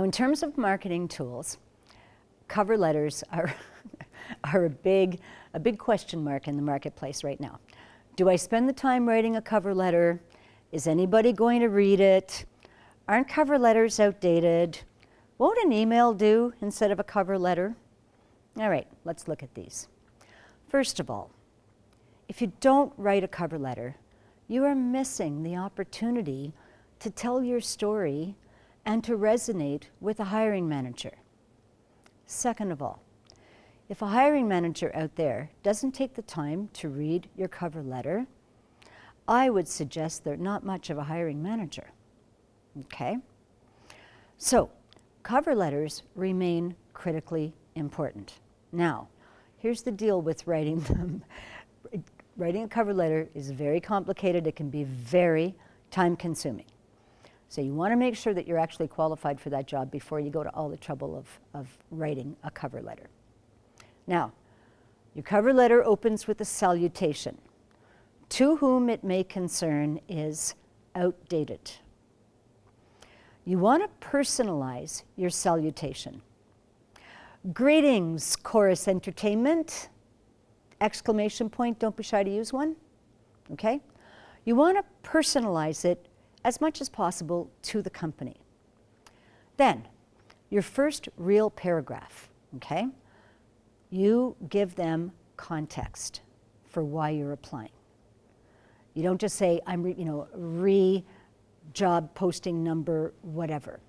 in terms of marketing tools, cover letters are, are a big question mark in the marketplace right now. Do I spend the time writing a cover letter? Is anybody going to read it? Aren't cover letters outdated? Won't an email do instead of a cover letter? All right, let's look at these. First of all, if you don't write a cover letter, you are missing the opportunity to tell your story and to resonate with a hiring manager. Second of all, if a hiring manager out there doesn't take the time to read your cover letter, I would suggest they're not much of a hiring manager. Okay? So, cover letters remain critically important. Now, here's the deal with writing them. Writing a cover letter is very complicated. It can be very time-consuming. So you want to make sure that you're actually qualified for that job before you go to all the trouble of writing a cover letter. Now, your cover letter opens with a salutation. To whom it may concern is outdated. You want to personalize your salutation. Greetings, Chorus Entertainment! Exclamation point, don't be shy to use one. Okay? You want to personalize it as much as possible to the company. Then, your first real paragraph, okay? You give them context for why you're applying. You don't just say, job posting number, whatever.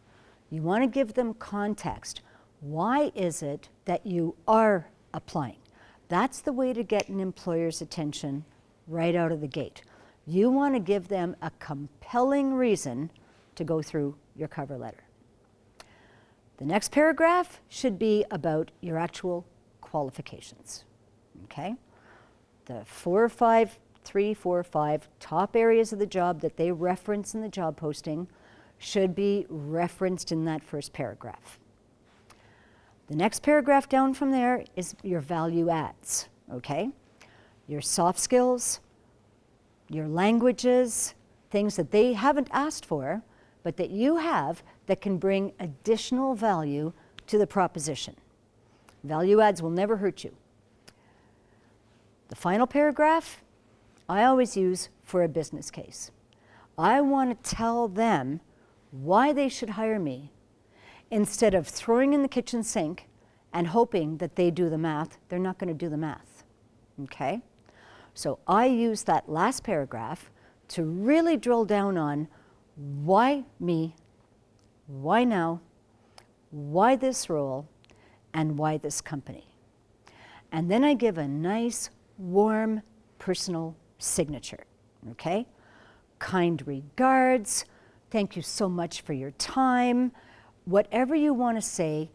You want to give them context. Why is it that you are applying? That's the way to get an employer's attention right out of the gate. You want to give them a compelling reason to go through your cover letter. The next paragraph should be about your actual qualifications, okay? The 4 or 5 top areas of the job that they reference in the job posting should be referenced in that first paragraph. The next paragraph down from there is your value adds, okay? Your soft skills, your languages, things that they haven't asked for, but that you have that can bring additional value to the proposition. Value adds will never hurt you. The final paragraph, I always use for a business case. I want to tell them why they should hire me instead of throwing in the kitchen sink and hoping that they do the math. They're not going to do the math, okay? So I use that last paragraph to really drill down on why me, why now, why this role, and why this company. And then I give a nice, warm, personal signature, okay? Kind regards, thank you so much for your time. Whatever you want to say,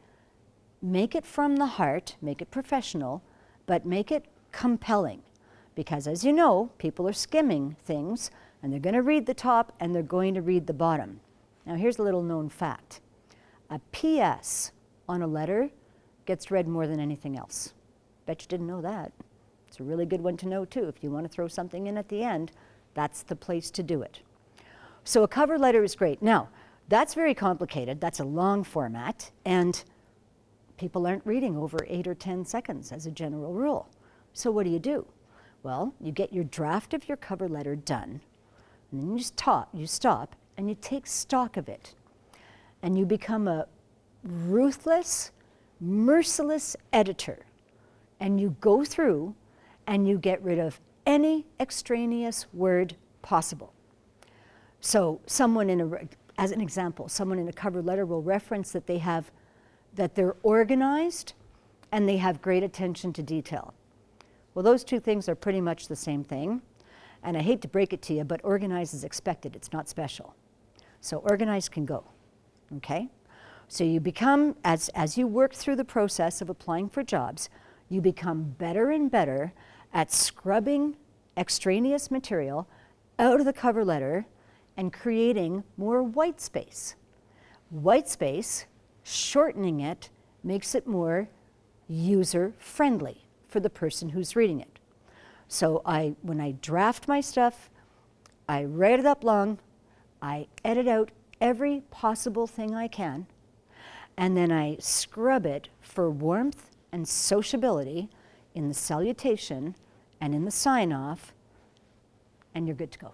make it from the heart, make it professional, but make it compelling. Because as you know, people are skimming things, and they're going to read the top and they're going to read the bottom. Now here's a little known fact. A PS on a letter gets read more than anything else. Bet you didn't know that. It's a really good one to know too. If you want to throw something in at the end, that's the place to do it. So a cover letter is great. Now, that's very complicated. That's a long format, and people aren't reading over 8 or 10 seconds as a general rule. So what do? Well, you get your draft of your cover letter done, and then you stop and you take stock of it. And you become a ruthless, merciless editor. And you go through and you get rid of any extraneous word possible. So as an example, someone in a cover letter will reference that they're organized and they have great attention to detail. Well, those two things are pretty much the same thing. And I hate to break it to you, but organized is expected. It's not special. So organized can go, okay? So you become, as you work through the process of applying for jobs, you become better and better at scrubbing extraneous material out of the cover letter and creating more white space. White space, shortening it, makes it more user-friendly for the person who's reading it. So when I draft my stuff, I write it up long, I edit out every possible thing I can, and then I scrub it for warmth and sociability in the salutation and in the sign-off, and you're good to go.